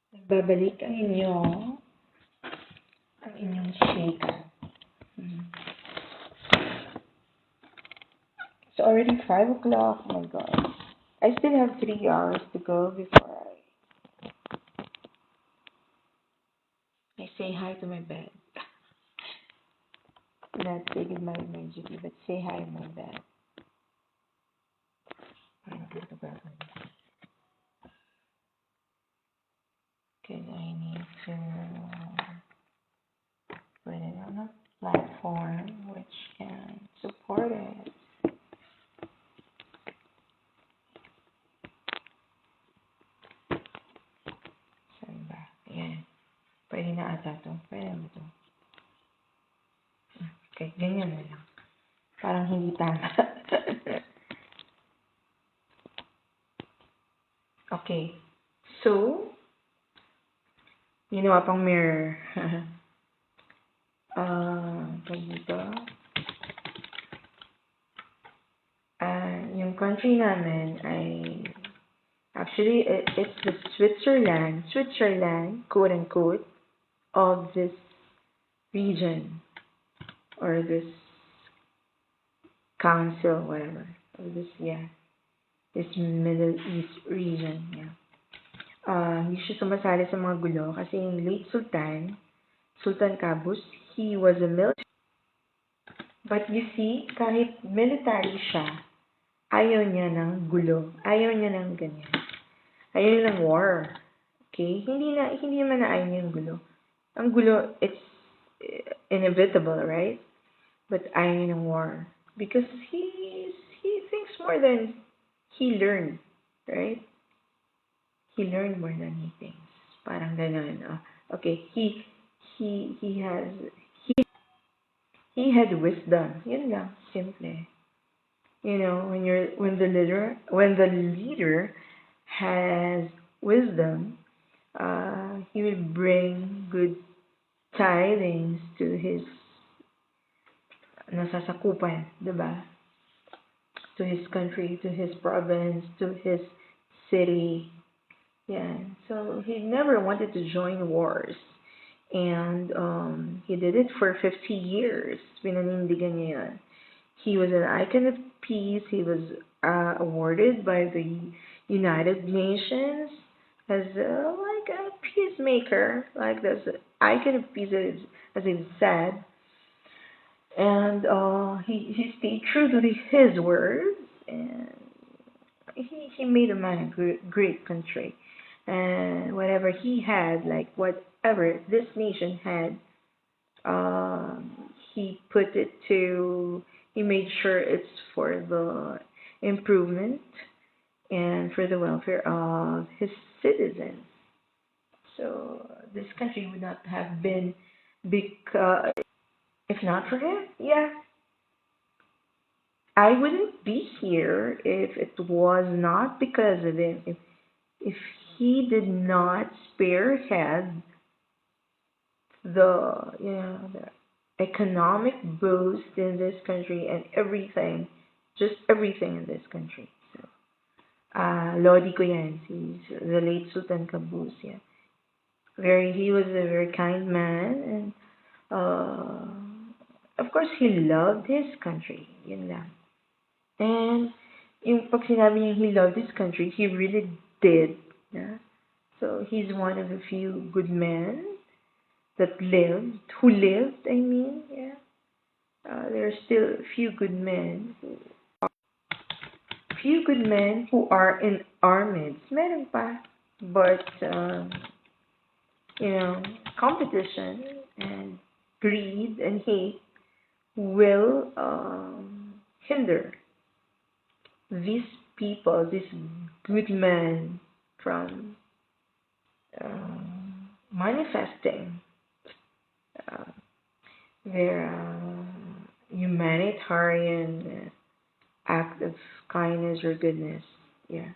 Nagbabalik ang inyong chika. It's already 5 o'clock. Oh my god. I still have 3 hours to go before I say hi to my bed. Not say goodbye immediately, but say hi to my bed. Because I need to put it on a platform which can support it. Saan ba? Ayan. Pwede na ata to. Pwede na to. Okay, ganyan na lang. Parang hindi tama. Okay. So, ginawa pang mirror. Dito. Yung country namin ay actually it's the Switzerland, quote unquote, of this region or this council, whatever. Or this Middle East region, yeah. Hindi siya sumasali sa mga gulo kasi yung late Sultan Qaboos, he was a military. But you see, kahit military siya, ayaw niya ng gulo. Ayaw niya ng ganyan. Ayaw niya ng war. Okay? Hindi naman na ayaw niya ng gulo. Ang gulo, it's inevitable, right? But ayaw niya ng war. Because he thinks more than he learned, right? He learned more than he thinks. Parang ganun. Okay, he had wisdom. Yun lang, simple. You know, when the leader has wisdom, he will bring good tidings to his nasasakupan, diba? To his country, to his province, to his city. Yeah. So he never wanted to join wars. And he did it for 50 years. Pinanindigan niya yan. He was an icon of peace. He was awarded by the United Nations as like a peacemaker, like this icon of peace, as it said. And he stayed true to his words, and he made a man a great country. And whatever he had, like whatever this nation had, he put it to, he made sure it's for the improvement and for the welfare of his citizens. So this country would not have been because if not for him, yeah, I wouldn't be here if it was not because of him. If he did not spearhead the economic boost in this country and everything, just everything in this country. So, Lodi ko yan, he's the late Sultan Qaboos, yeah. He was a very kind man, and of course he loved his country, yun lang. And yung pag sinabi niya he loved his country, he really did, yeah. So he's one of the few good men who lived, I mean, yeah. There are still few good men who are in our midst. Meron pa. But, competition and greed and hate will hinder these people, these good men, from manifesting their humanitarian act of kindness or goodness. Yeah.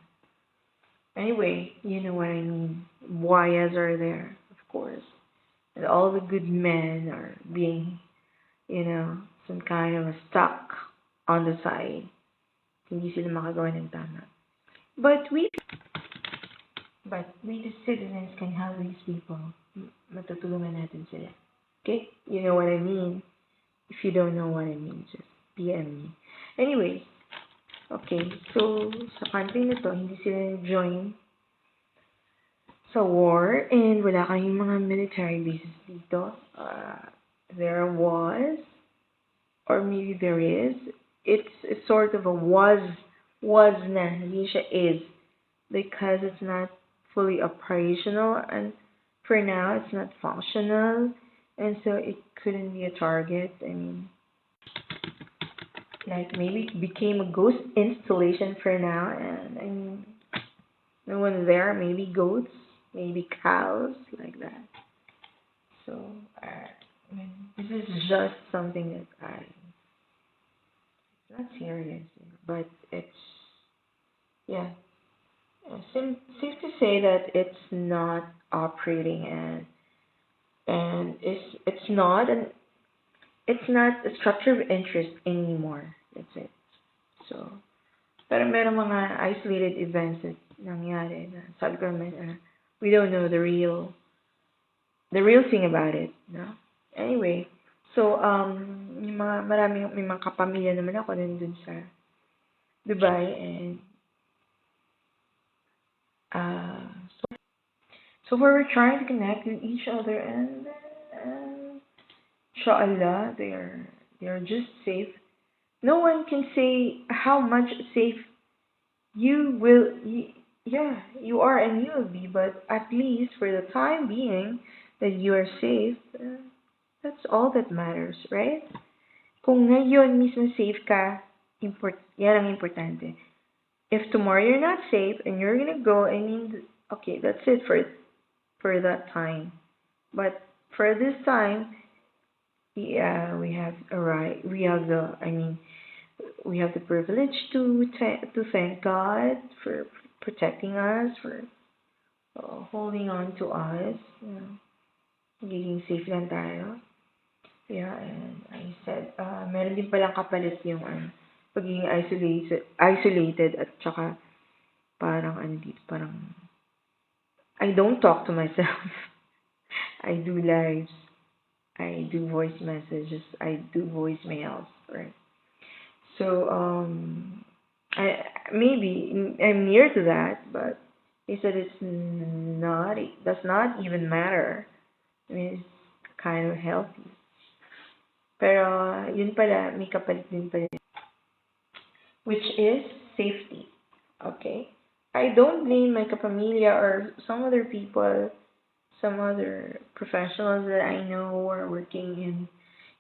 Anyway, you know what I mean. Whyas are there, of course. And all the good men are being, some kind of stuck on the side. Hindi sila makagawa ng tama. But But we the citizens can help these people. Matutulungan natin sila. Okay? You know what I mean? If you don't know what I mean, just PM me. Anyway, okay. So, sa country na to, hindi sila join sa war and wala kayong mga military bases dito. There was, or maybe there is, it's sort of a was na, hindi siya is, because it's not fully operational and for now it's not functional and so it couldn't be a target. I mean, like maybe it became a ghost installation for now and I mean, no one's there, maybe goats, maybe cows, like that. So, I mean, this is just something that it's not serious, but it's, yeah, safe to say that it's not operating and it's not a structure of interest anymore. That's it. So, pero meron mga isolated events that nangyari na sabi ko naman, we don't know the real thing about it, no? Anyway, so yung mga may mga kapamilya naman ako nandun sa Dubai and uh so, so we're trying to connect with each other and inshallah they're just safe. No one can say how much safe you will yeah, you are and you will be, but at least for the time being that you are safe, that's all that matters, right? Kung ngayon mismo safe ka, yan ang importante. If tomorrow you're not safe and you're gonna go, I mean, okay, that's it for that time. But for this time, yeah, we have a right. We have the. I mean, we have the privilege to thank God for protecting us, for holding on to us. Magiging safe lang tayo. Yeah, and I said, meron din palang kapalit yung pagiging isolated at saka parang dito, parang I don't talk to myself. I do lives. I do voice messages. I do voicemails, right? So I maybe I'm near to that, but he said it's not. It does not even matter. I mean, it's kind of healthy. Pero yun pala, may kapalit din pala, which is safety. Okay? I don't blame my kapamilya or some other people, some other professionals that I know who are working in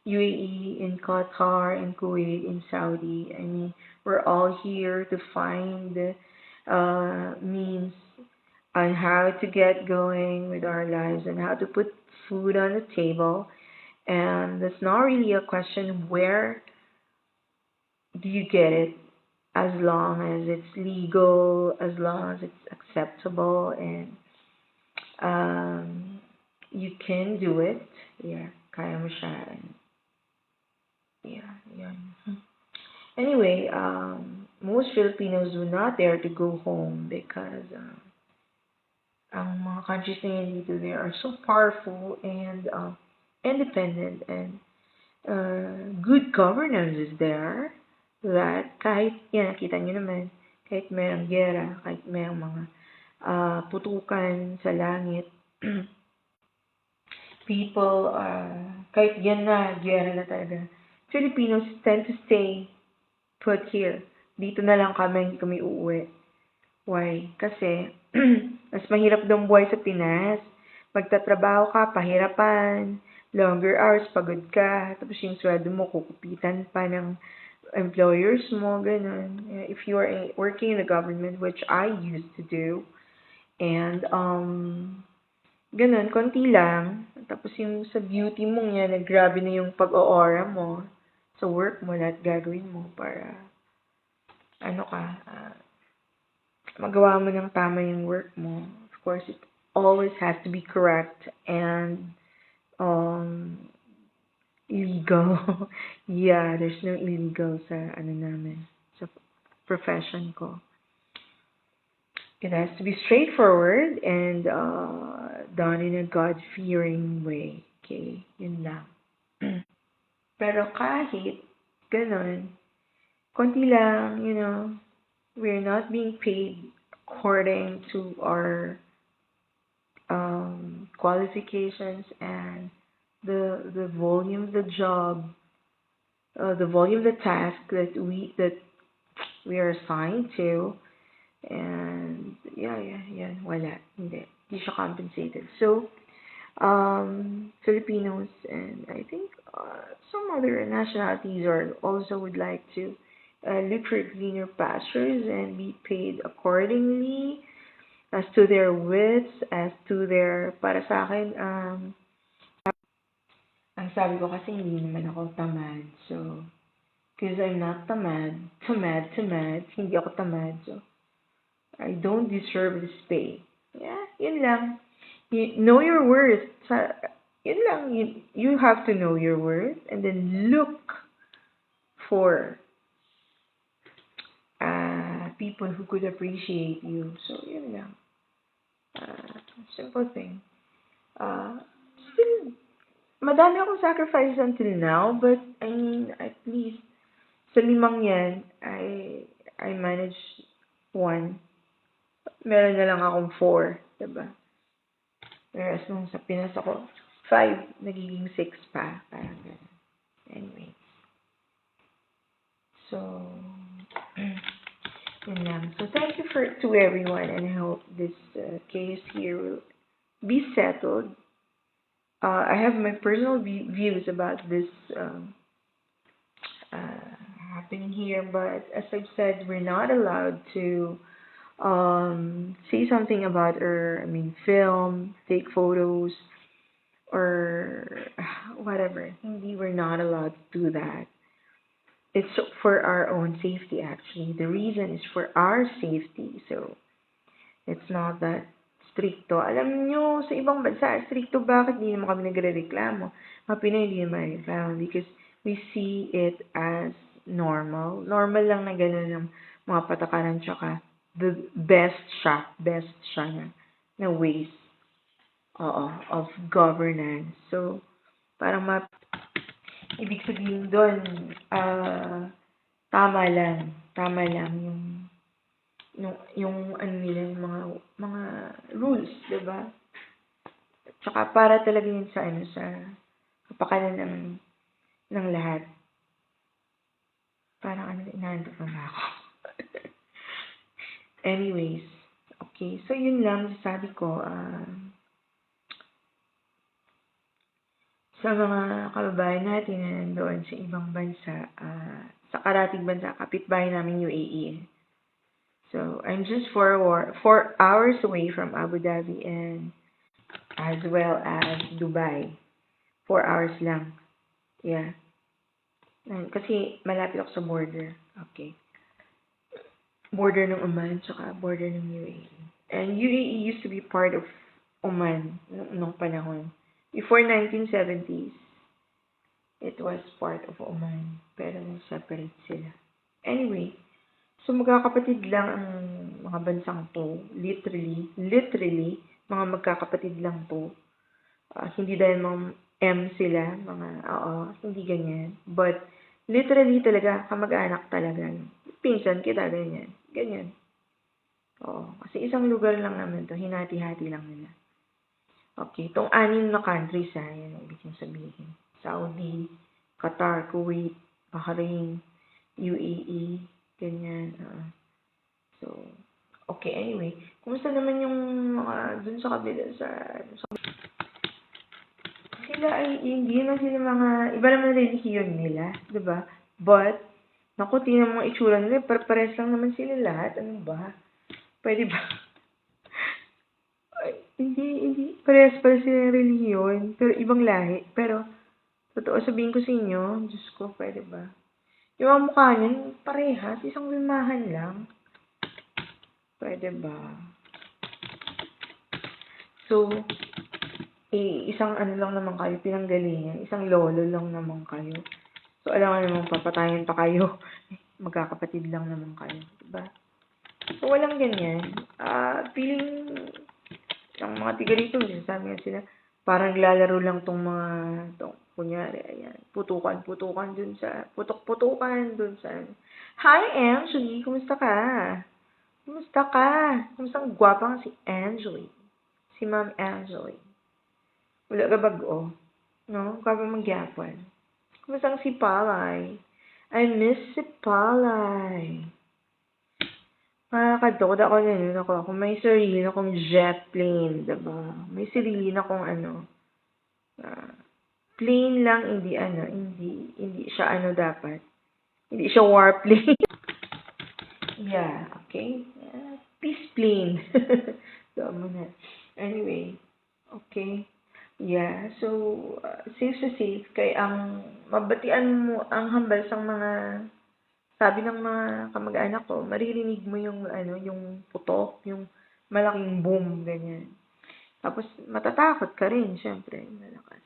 UAE, in Qatar, in Kuwait, in Saudi. I mean, we're all here to find means on how to get going with our lives and how to put food on the table. And it's not really a question where do you get it, as long as it's legal, as long as it's acceptable, and you can do it. Yeah, kaya mo siya. Yeah, yeah. Anyway, most Filipinos do not dare to go home because ang mga countries na yan dito, they are so powerful and independent and good governance is there that kahit, yan, nakita nyo naman, kahit mayroong gera, kahit mayroong mga putukan sa langit, people, kahit yan na, gera na talaga, Filipinos tend to stay put here. Dito na lang kami, hindi kami uuwi. Why? Kasi, mas mahirap daw buhay sa Pinas. Magtatrabaho ka, pahirapan, longer hours, pagod ka, tapos yung sweldo mo, kukupitan pa ng employers mo, ganun. If you are working in the government, which I used to do, and, ganun, konti lang, tapos yung sa beauty mong yan, grabe na yung pag-oora mo, sa work mo, lahat gagawin mo para, magawa mo ng tama yung work mo. Of course, it always has to be correct and legal. Yeah, there's no illegal sa namin, sa profession ko. It has to be straightforward and done in a God-fearing way. Okay? Yun lang. Pero kahit ganun, konti lang, we're not being paid according to our qualifications and the volume of the job, the volume of the task that we are assigned to, and yeah, wala, hindi siya compensated. So, Filipinos and I think some other nationalities are also would like to look for greener pastures and be paid accordingly as to their wits, as to their, para sa akin, ang sabi ko kasi hindi naman ako tamad. So, because I'm not tamad, hindi ako tamad. So, I don't deserve this pay. Yeah, yun lang. Know your worth. Yun lang. You have to know your worth and then look for people who could appreciate you. So, yun lang. Simple thing. Still, madami akong sacrifices until now, but I mean, at least sa 5 yan, I managed 1. Meron na lang akong 4, diba? Whereas nung sa Pinas ako, 5, nagiging 6 pa. Parang gano'n. Anyway. So, yun lang. So, thank you to everyone, and I hope this case here will be settled. I have my personal views about this happening here, but as I've said, we're not allowed to say something about film, take photos, or whatever. Hindi, we're not allowed to do that. It's for our own safety, actually. The reason is for our safety. So, it's not that stricto. Alam nyo, sa ibang bansa, stricto, bakit hindi naman kami nagre-reklamo? Mga Pinoy hindi naman reklamo because we see it as normal. Normal lang na gano'n ng mga patakaran tsaka the best siya na ways of governance. So, parang ibig sabihin doon, tama lang yung ano nila, yung mga rules, 'di ba? Tsaka para talaga yun sa kapakanan ng lahat. Parang inaantok na ako. Anyways, okay. So yun lang sabi ko, sa mga kababayan natin na nandoon sa ibang bansa, sa karating bansa, kapitbahay namin UAE. So, I'm just 4 hours away from Abu Dhabi and as well as Dubai. 4 hours lang. Yeah. Kasi malapit ako sa border. Okay. Border ng Oman, tsaka border ng UAE. And UAE used to be part of Oman nung panahon. Before 1970s, it was part of Oman. Pero separate sila. Anyway, so magkakapatid lang ang mga bansang to. Literally, mga magkakapatid lang to. Hindi dahil mga M sila, hindi ganyan. But, literally talaga, kamag-anak talaga. Pinsan kita, ganyan. Oo, kasi isang lugar lang naman to, hinati-hati lang nila. Okay, itong 6 na countries, yan ang ibig sabihin. Saudi, Qatar, Kuwait, Bahrain, UAE, ganyan. So, okay, anyway. Kumusta naman yung mga dun sa kabila, sila ay, hindi naman sila iba naman relihiyon nila, diba? But, naku, tingnan mga itsura nila, pares lang naman sila lahat. Ano ba? Pwede ba? Hindi. Pares sila ng relihiyon, pero ibang lahi. Pero, totoo sabihin ko sa inyo, Diyos ko, pwede ba? Yung mga mukha niyan, parehas, isang limahan lang. Pwede ba? So, isang lang naman kayo, pinanggalingan. Isang lolo lang naman kayo. So, alam nga naman, papatayin pa kayo. Magkakapatid lang naman kayo. Diba? So, walang ganyan. Feeling ng mga tiga rito, sabi nga sila, parang lalaro lang kunyari, ayan, putukan dun sa, putok-putukan dun sa, Hi, Angeli, kumusta ka? Kumusta ka? Kumusta ang gwapang si Angeli? Si Ma'am Angeli. Wala ka bago, no? Gwapang magyapon. Kumusta ang si Palay? I miss si Palay. Nakakadokod ako na ako may sarili na akong jet plane, diba? May sarili na akong plane lang, hindi siya dapat. Hindi siya warplane. Yeah, okay? Peace plane. So, muna. Anyway, okay. Yeah, so, safe sa safe, kay ang mabatian mo ang hambal sa mga, sabi ng mga kamag-anak ko, maririnig mo yung putok, yung malaking boom, ganyan. Tapos, matatakot ka rin, syempre, malakas.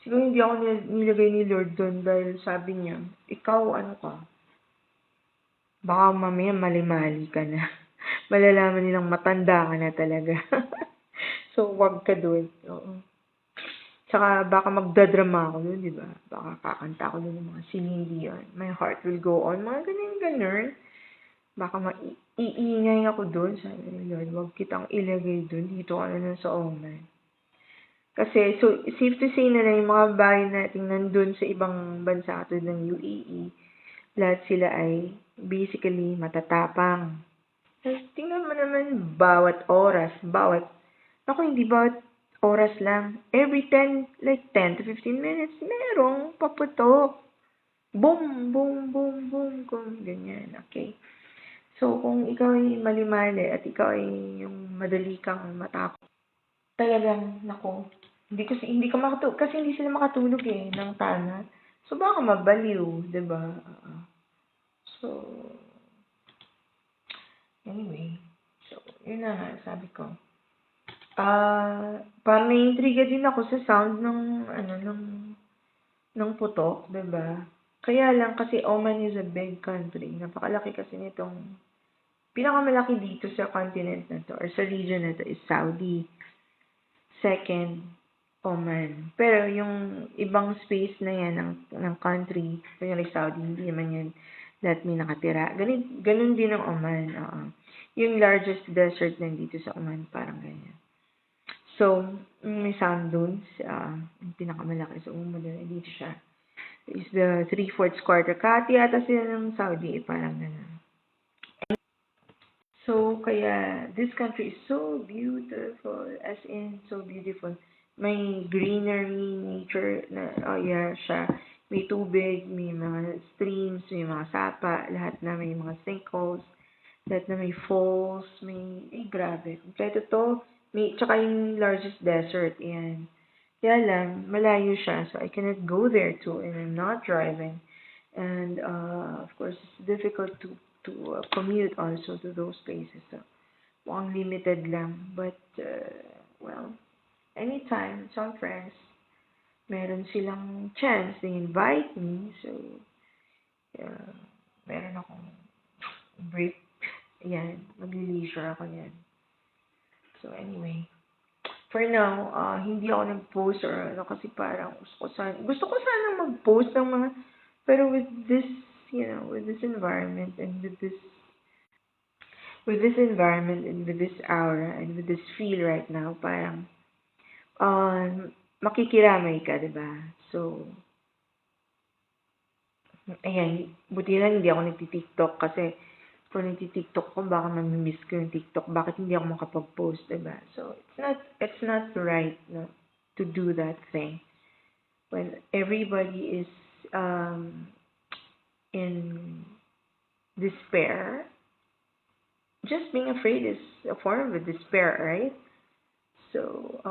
Siguro hindi ako nilagay ni Lord doon dahil sabi niya, ikaw, baka mamaya mali-mali ka na. Malalaman nilang matanda ka na talaga. So, wag ka doon. Oo. Tsaka, baka magdadrama ako doon, di ba? Baka kakanta ako doon ng mga Celine Dion. My heart will go on. Mga ganun. Baka iingay ako doon. Sabi ni Lord, wag kitang ilagay doon. Dito ka na lang sa Oman. Kasi, so, safe to say na yung mga bayan natin nandun sa ibang bansa tulad ng UAE, lahat sila ay basically matatapang. Tingnan mo naman bawat oras, hindi bawat oras lang. Every 10 to 15 minutes, merong paputok. Boom, boom, boom, boom, kung ganyan, okay? So, kung ikaw ay mali-mali at ikaw ay yung madali kang matakot, talagang, hindi ka makatulog, kasi hindi sila makatulog ng tana. So, baka mabaliw, diba? So, anyway. So, yun na nga, sabi ko. Parang na-intriga din ako sa sound ng putok, diba? Kaya lang kasi Oman is a big country. Napakalaki kasi nitong, pinakamalaki dito sa continent na to, or sa region na to, is Saudi. Second, Oman. Pero yung ibang space na yan ng country, kunyari Saudi, hindi naman yan lahat may nakatira. Ganun din ang Oman. Yung largest desert nandito sa Oman, parang ganyan. So, may sand dunes, yung pinakamalaki sa Oman, dito siya. Is the 3/4 quarter kati ata sila ng Saudi, parang ganun. So, kaya, this country is so beautiful, as in, so beautiful. May greenery, nature, siya. May tubig, may mga streams, may mga sapa, lahat na may mga sinkholes, lahat na may falls, grabe. Kompleto to, tsaka yung largest desert, yan. Kaya lang, malayo siya, so I cannot go there too, and I'm not driving. And, of course, it's difficult to commute also to those places. So, mukhang limited lang. But, well, anytime, some friends, meron silang chance, they invite me. So, meron akong break. Yan, mag-leisure ako yan. So, anyway. For now, hindi ako nag-post or kasi parang gusto ko sana mag-post ng mga, pero with this environment and with this environment and with this aura and with this feel right now, parang makikiramay ka, diba? So, ayan, buti lang hindi ako nagti-TikTok kasi kung nagti-TikTok ko, baka mamimiss ko yung TikTok. Bakit hindi ako makapag-post, diba? So, it's not right to do that thing. When everybody is in despair, just being afraid is a form of despair, right? So,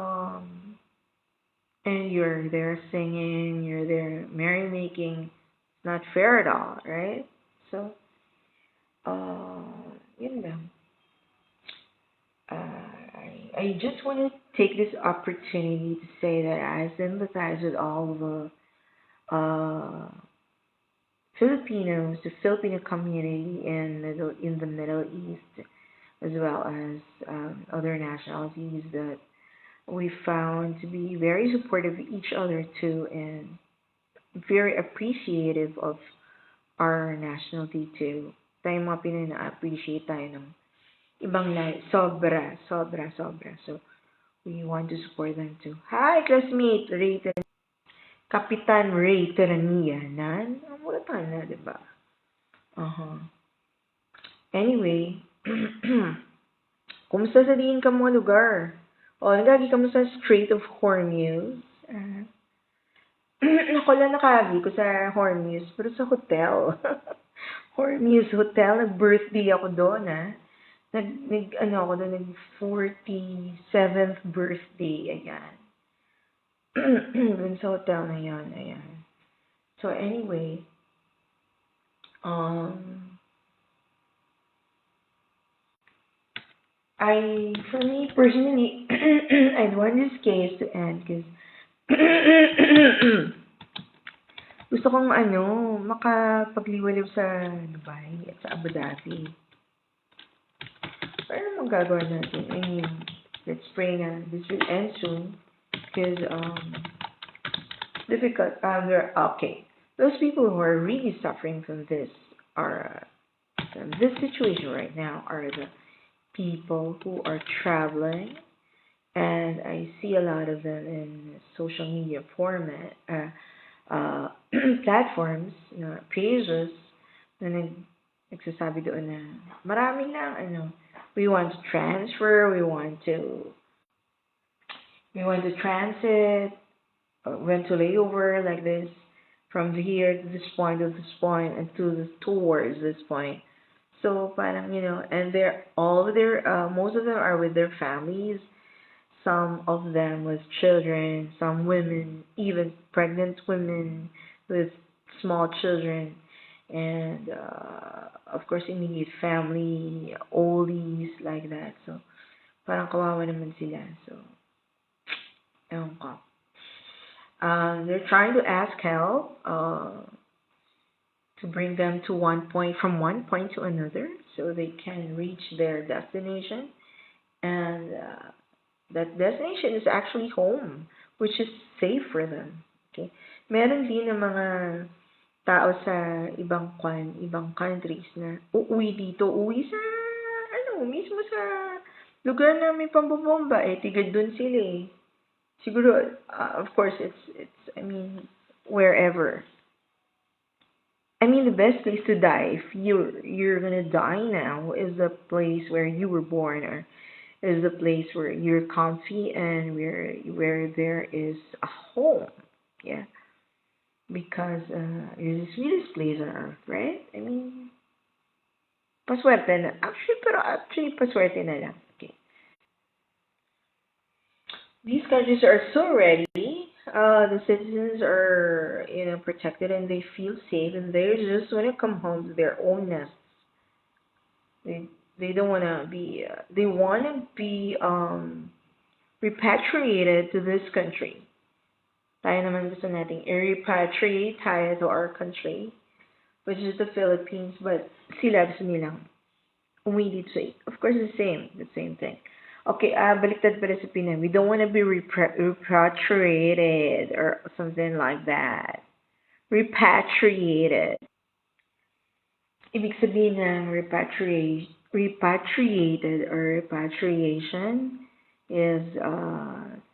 and you're there singing, you're there merrymaking, not fair at all, right? So, yun lang. I just want to take this opportunity to say that I sympathize with all the Filipinos, the Filipino community in the Middle East, as well as other nationalities that we found to be very supportive of each other too, and very appreciative of our nationality too. Tayo mga Pinoy na-appreciate tayo ng ibang lahi. Sobra, sobra, sobra. So, we want to support them too. Hi, classmate! Kapitan Ray Terania. Nan? Ang mulatan na, di ba? Uh-huh. Anyway, kumusta sa diin ka mga lugar? O, nagagi ka mo sa Strait of Hormuz? Ako lang nakagi ko sa Hormuz, pero sa hotel. Hormuz Hotel, nag-birthday ako doon, ha? Ano ako doon, nag-47th birthday, ayan. Dun sa hotel na yun, ayan. So, anyway, for me personally, I'd want this case to end because gusto kong makapagliwaliw sa Dubai at sa Abu Dhabi. Pero ano magagawa natin? I mean, let's pray na this will end soon because difficult. Okay. Those people who are really suffering from this situation right now are the people who are traveling, and I see a lot of them in social media format platforms, pages na nagsasabi doon na marami lang we want to transfer, we want to transit, went to layover like this from here to this point and towards this point. So parang and most of them are with their families. Some of them with children, some women, even pregnant women with small children, and of course immediate family, oldies like that. So parang kawawa naman sila. So ewan ko. They're trying to ask help to bring them to from one point to another so they can reach their destination, and that destination is actually home, which is safe for them. Okay? Meron din ng mga tao sa ibang countries na uwi sa mismo sa lugar na may pambobomba, tigad dun sila Siguro, of course, it's wherever. The best place to die if you're gonna die now is the place where you were born, or is the place where you're comfy and where there is a home. Yeah, because you're the sweetest place on earth, right? Paswerte na. Actually, paswerte na lang. Okay. These countries are so ready. The citizens are, protected and they feel safe, and they just want to come home to their own nests. They don't want to be. They want to be repatriated to this country. Tayo naman gusto nating i-repatriate tayo to our country, which is the Philippines, but sila gusto nilang umuwi dito. Of course, the same thing. Okay, baliktad pala sa Pinay. We don't want to be repatriated or something like that. Repatriated. Ibig sabihin ng repatriated or repatriation is,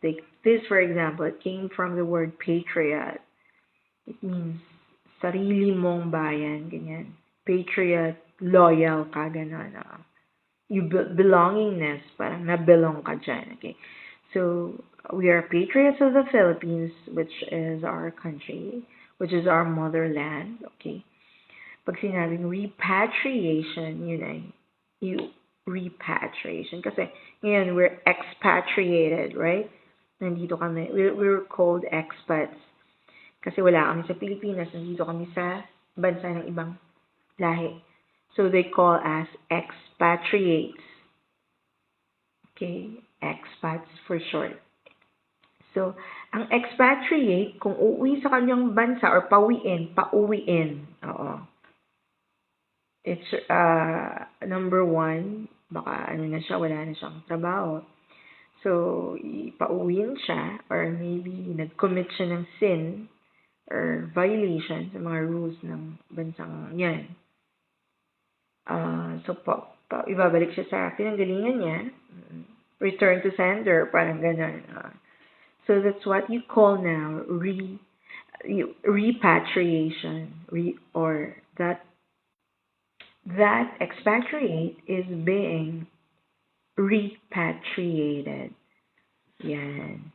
take this for example, it came from the word patriot. It means sarili mong bayan, ganyan. Patriot, loyal ka, ganon. You belongingness, parang na-belong ka dyan, okay? So, we are patriots of the Philippines, which is our country, which is our motherland, okay? Pag sinabing repatriation, repatriation. Kasi, ngayon, we're expatriated, right? Nandito kami, we're called expats. Kasi wala kami sa Pilipinas, nandito kami sa bansa ng ibang lahi. So they call us expatriates. Okay, expats for short. So, ang expatriate, kung uuwi sa kanyang bansa or pauwiin, oo. It's, number one, baka ano na siya, wala na siyang trabaho. So, ipauwiin siya or maybe nag-commit siya ng sin or violation sa mga rules ng bansang yan. So, ibabalik siya sa pinanggalingan niya. Return to sender, parang ganun. So, that's what you call now repatriation. Or that expatriate is being repatriated. Yan.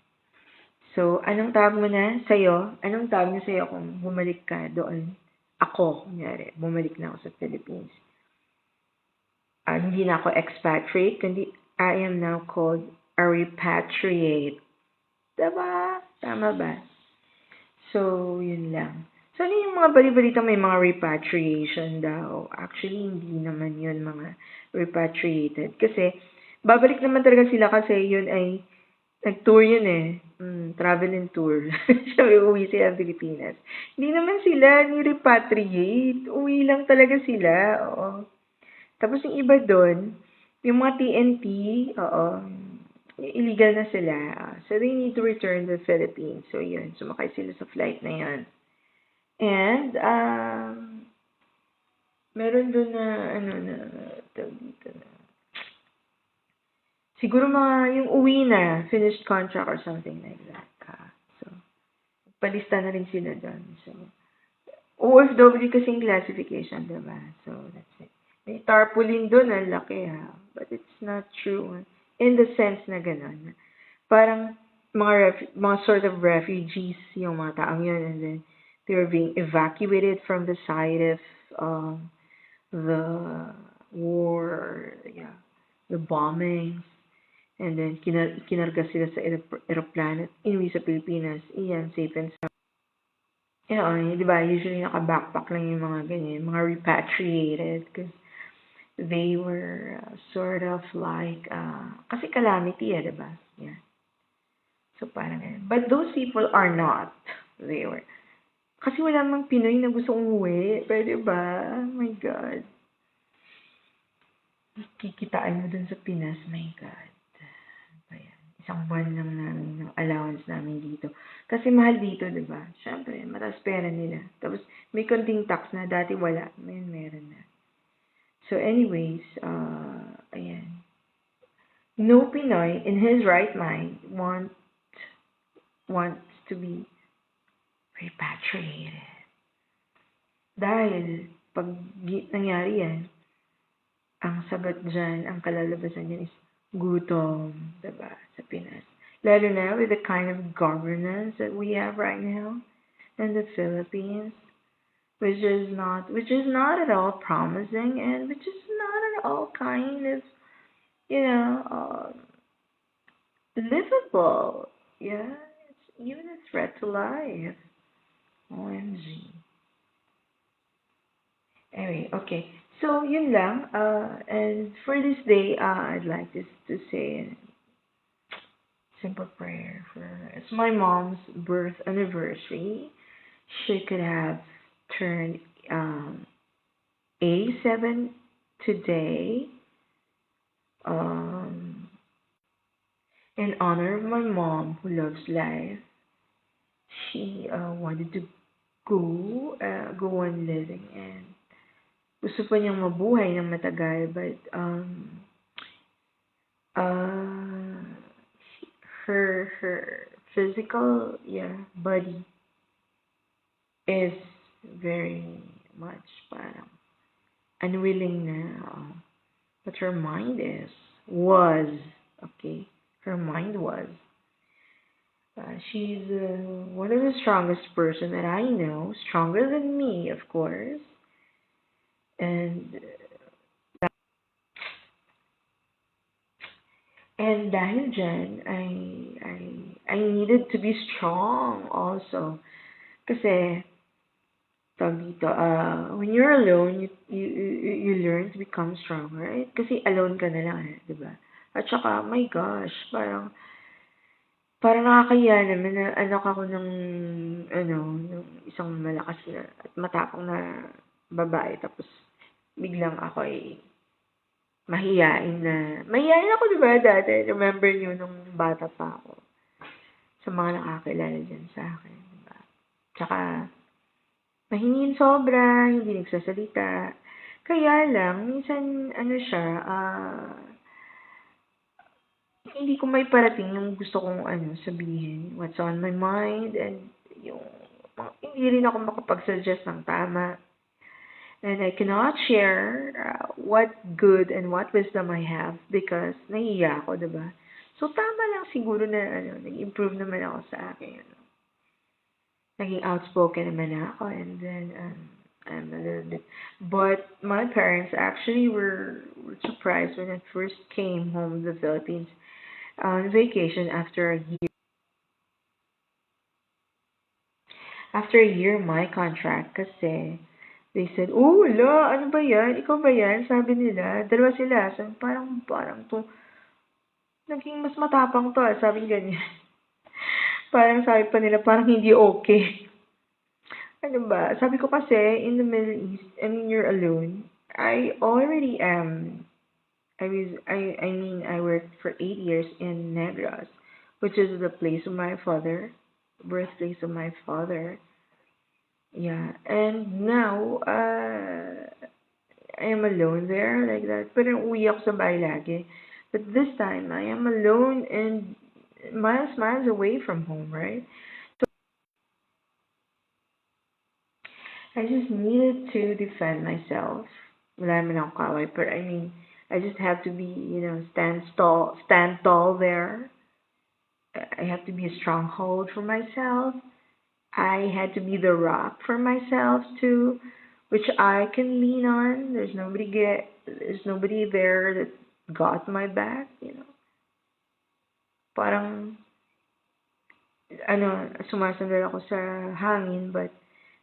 So, anong tawag mo na sa'yo? Anong tawag mo sa'yo kung bumalik ka doon? Ako, kunyari, bumalik na ako sa Philippines. Hindi na ako expatriate, kundi I am now called a repatriate. Diba? Tama ba? So, yun lang. So, ano yung mga bali-balita may mga repatriation daw? Actually, hindi naman yun mga repatriated. Kasi, babalik naman talaga sila kasi yun ay nag-tour yun eh. Travel and tour. Sabi, uwi sila ng Pilipinas. Hindi naman sila ni-repatriate. Uwi lang talaga sila. Oo. Tapos yung iba doon, yung mga TNT, oo, illegal na sila. So, they need to return to the Philippines. So, yun. Sumakay sila sa flight na yun. And, meron doon na, dito na. Siguro mga yung uwi na, finished contract or something like that. So, palista na rin sila doon. So, OFW kasing classification, diba? So, that's it. May tarpaulin doon, ang laki ha. But it's not true. In the sense na gano'n. Parang mga sort of refugees yung mga taong yun. And then, they were being evacuated from the site of the war, the bombings. And then, kinarga sila sa aeroplano, inuwi sa Pilipinas. Iyan, safe and sound. Di ba, usually naka-backpack lang yung mga ganyan, mga repatriated. Because they were sort of like, kasi calamity, di ba? Yeah. So, parang ganyan. But those people are not. They were. Kasi wala mang Pinoy na gusto umuwi. Pwede ba? Oh my God. Kikitaan mo dun sa Pinas, my God. Ayan. Isang buwan lang namin ng allowance namin dito. Kasi mahal dito, di ba? Siyempre, mataas pera nila. Tapos, may konting tax na dati wala. Ngayon, meron na. So, anyways, ayan. No Pinoy in his right mind wants to be repatriated. Dahil, pag nangyari yan, ang sagot dyan, ang kalalabasan yan is gutom, diba, sa Pinas. Lalo na with the kind of governance that we have right now in the Philippines, which is not at all promising and which is not at all kind of, livable. Yeah, it's even a threat to life. OMG. Anyway, okay. So, yun lang. And for this day, I'd like to say a simple prayer it's my mom's birth anniversary. She could have turned 87 today. In honor of my mom who loves life, she wanted to go on living and gusto pa niyang mabuhay ng matagal, but her physical body is very much parang unwilling na, but her mind was she's one of the strongest person that I know, stronger than me, of course. And dahil dyan, I needed to be strong also. Kasi, when you're alone, you learn to become strong, right? Kasi alone ka na lang, di ba? At saka, my gosh, parang, Parang nakakahiya naman na anak ako ng ano, ng isang malakas na at matapang na babae tapos biglang ako ay mahiyain ako 'di ba dati, remember niyo nung bata pa ako, sa mga nakakilala diyan sa'kin, 'di ba? Tsaka mahiyain sobra, hindi nagsasalita. Kaya lang minsan ano siya, hindi ko maiparating yung gusto kong ano, sabihin, what's on my mind, and yung hindi rin ako makapag-suggest ng tama. And I cannot share what good and what wisdom I have because nahiya ako, diba? So, tama lang siguro na ano, nag-improve naman ako sa akin. Ano. Naging outspoken naman ako and then I'm a little bit. But my parents actually were surprised when I first came home to the Philippines on vacation after a year. After a year, my contract kasi they said, oh, wala, ano ba yan? Ikaw ba yan? Sabi nila, dalawa sila. So, parang to, naging mas matapang to, sabi ganyan. Parang sabi pa nila, parang hindi okay. Ano ba? Sabi ko kasi, in the Middle East, I mean, you're alone. I already am. I worked for 8 years in Negros, which is the place of my father, birthplace of my father. Yeah, and now, I am alone there, like that. Pero uwi ako sa bahay lagi. But this time, I am alone and miles away from home, right? I just needed to defend myself. Wala naman akong kaway, but I mean, I just have to be, stand tall there. I have to be a stronghold for myself. I had to be the rock for myself too, which I can lean on. There's nobody there that got my back. Parang ano, sumasandal ako sa hangin, but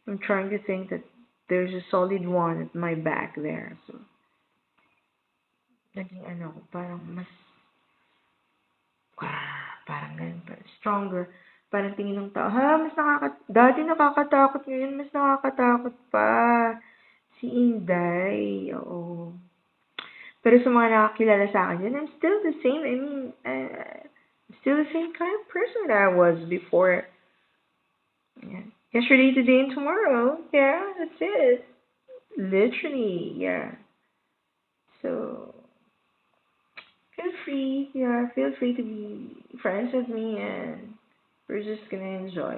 I'm trying to think that there's a solid one at my back there. So, naging ano, parang mas, parang ganun pa, stronger. Parang tingin ng tao, dati nakakatakot ngayon, mas nakakatakot pa. Si Inday, oo. Pero sa mga nakakilala sa akin yun, I'm still the same. I mean, I'm still the same kind of person that I was before. Yeah. Yesterday, today, and tomorrow. Yeah, that's it. Literally, yeah. So, feel free, yeah, feel free to be friends with me and we're just gonna enjoy.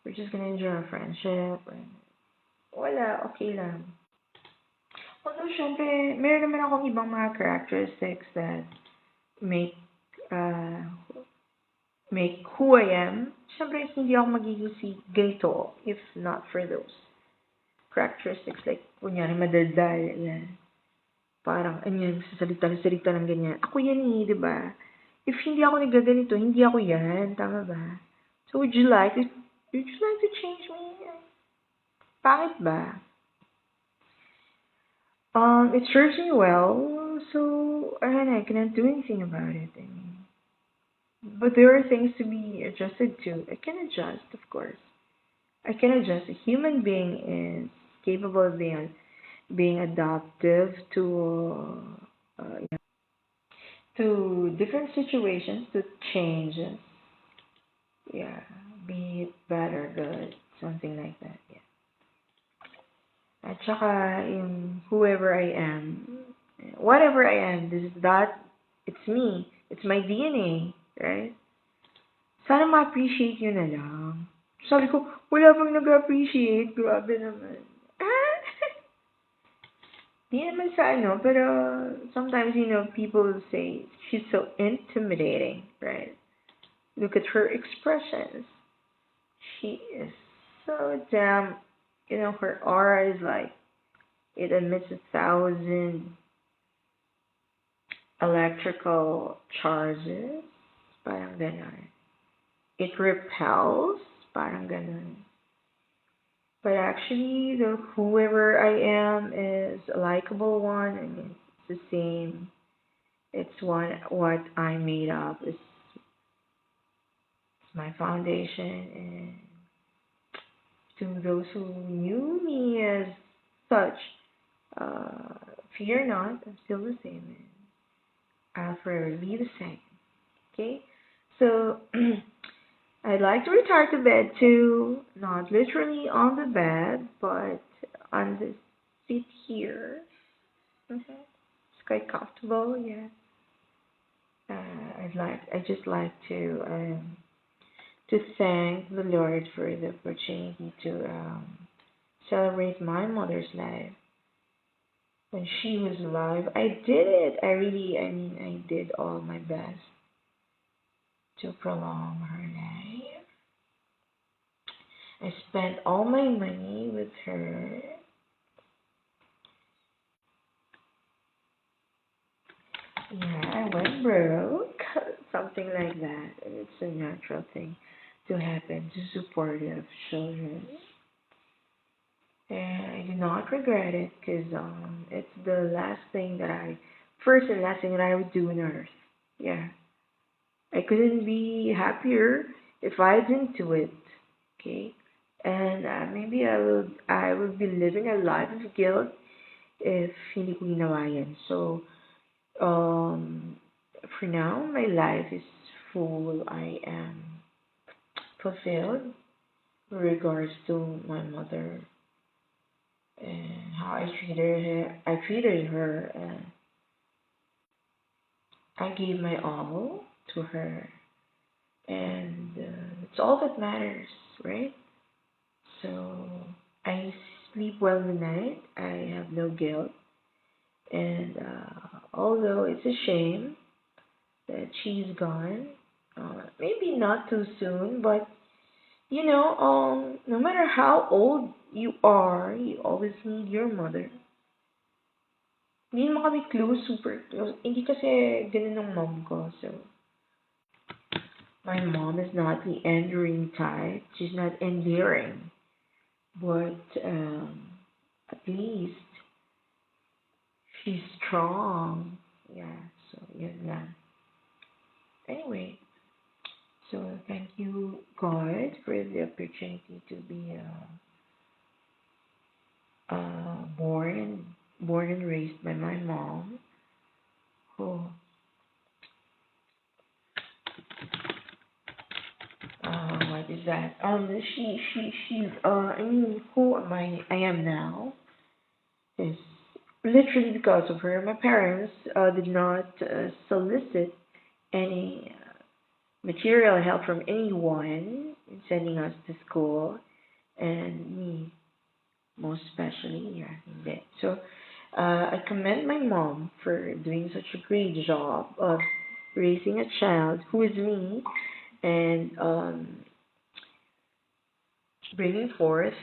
We're just gonna enjoy our friendship and wala, okay lang. Although, syempre, meron naman akong ibang mga characteristics that make, uh, make who I am. Syempre, hindi ako magiging si ganito if not for those characteristics. Like, kunyari, madaldal, yan. Parang, anyan, sasalita ng ganyan. Ako yan di ba? If hindi ako nagaganito, hindi ako yan. Tama ba? So, would you like to change me? Pangit ba? It serves me well, so I cannot do anything about it. I mean, but there are things to be adjusted to. I can adjust, of course. I can adjust. A human being is capable of being adaptive to different situations, to changes. Yeah, be it bad or good, something like that. Yeah. At saka, in whoever I am, whatever I am, it's me. It's my DNA, right? Sana ma-appreciate yun na lang. Sabi ko, wala bang nag-appreciate? Grabe naman. Di naman sa ano, pero sometimes, people say she's so intimidating, right? Look at her expressions. She is so damn, her aura is like, it emits 1,000 electrical charges. Parang ganon. It repels. Parang ganon. But actually, the whoever I am is a likable one. I mean, it's the same. It's what I'm made of. It's my foundation, and to those who knew me as such, uh, fear not, I'm still the same, and I'll forever be the same. Okay? So, I'd like to retire to bed too, not literally on the bed, but on the seat here. It's quite comfortable, yeah. I just like to thank the Lord for the opportunity to celebrate my mother's life when she was alive. I did it. I mean, I did all my best to prolong her life. I spent all my money with her. Yeah, I went broke, something like that. And it's a natural thing to happen to supportive children. And I do not regret it because it's the first and last thing that I would do on earth. Yeah, I couldn't be happier if I didn't do it. Okay, and maybe I will be living a life of guilt if hindi ko ginawa yan. So, um, for now, my life is full. I am fulfilled with regards to my mother and how I treated her, and I gave my all to her, and it's all that matters, right? So I sleep well in the night. I have no guilt, and although it's a shame that she's gone, maybe not too soon, but no matter how old you are, you always need your mother. Hindi naman kami close, super close. Hindi kasi ganun ng mom ko. So, my mom is not the endearing type. She's not endearing. But, at least, she's strong. Yeah, so, yun lang. Anyway, so thank you, God, for the opportunity to be born and raised by my mom, who what is that? She's I mean, who I am now is literally because of her. My parents did not solicit any material help from anyone in sending us to school, and me most especially, yeah, hindi. So, I commend my mom for doing such a great job of raising a child who is me, and bringing forth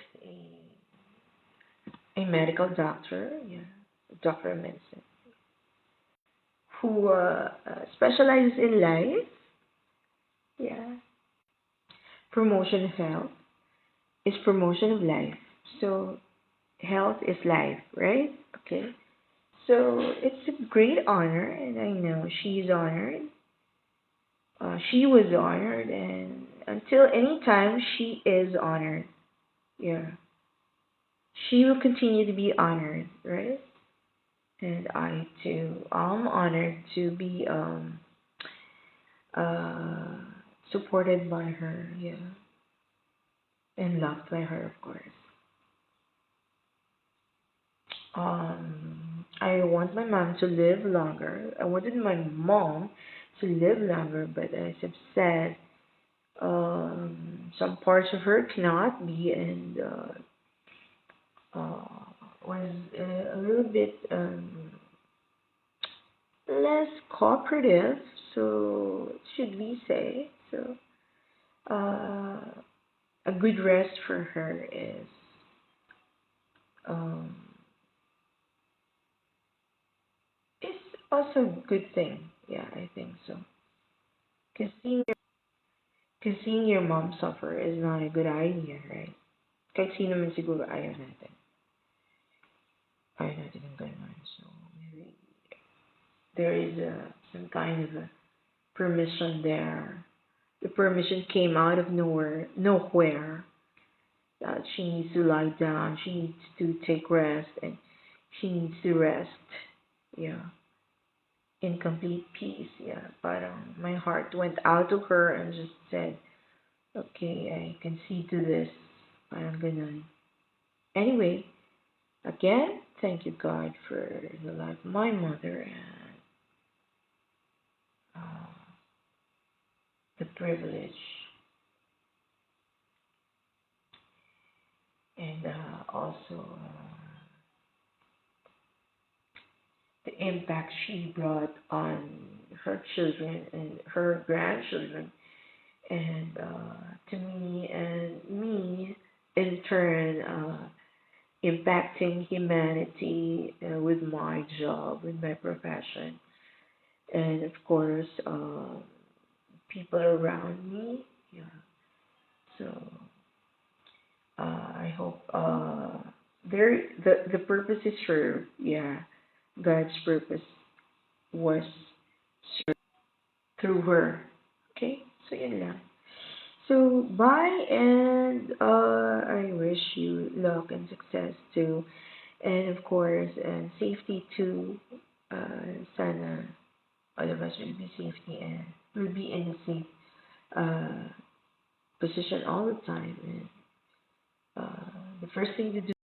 a medical doctor, yeah, a doctor of medicine, who specializes in life, yeah, promotion of health is promotion of life. So health is life, right? Okay. So it's a great honor, and I know she's honored. She was honored, and until any time, she is honored. Yeah. She will continue to be honored, right? And I too, I'm honored to be uh supported by her, yeah, and loved by her, of course. I want my mom to live longer. I wanted my mom to live longer, but as I've said, some parts of her cannot be, and uh, was a little bit less cooperative, so should we say? So, uh, a good rest for her um, is also a good thing. Yeah, I think so. Because seeing your mom suffer is not a good idea, right? Kahit sino man siguro ayaw natin. Ayaw natin ng ganun. So, maybe there is some kind of a permission there The permission came out of nowhere, that she needs to lie down, she needs to take rest, and she needs to rest. Yeah, in complete peace. Yeah, but my heart went out to her and just said, okay, I can see to this. I'm gonna. Anyway, again, thank you, God, for the life of my mother and uh, the privilege and also the impact she brought on her children and her grandchildren, and to me, and me in turn, impacting humanity with my job, with my profession, and of course, people around me. Yeah. So I hope the purpose is served. Yeah, God's purpose was served through her. Okay, so yun lang. So bye, and I wish you luck and success too, and of course, and safety too. Sana all of us will be safety and will be in a safe uh, position all the time. And the first thing to do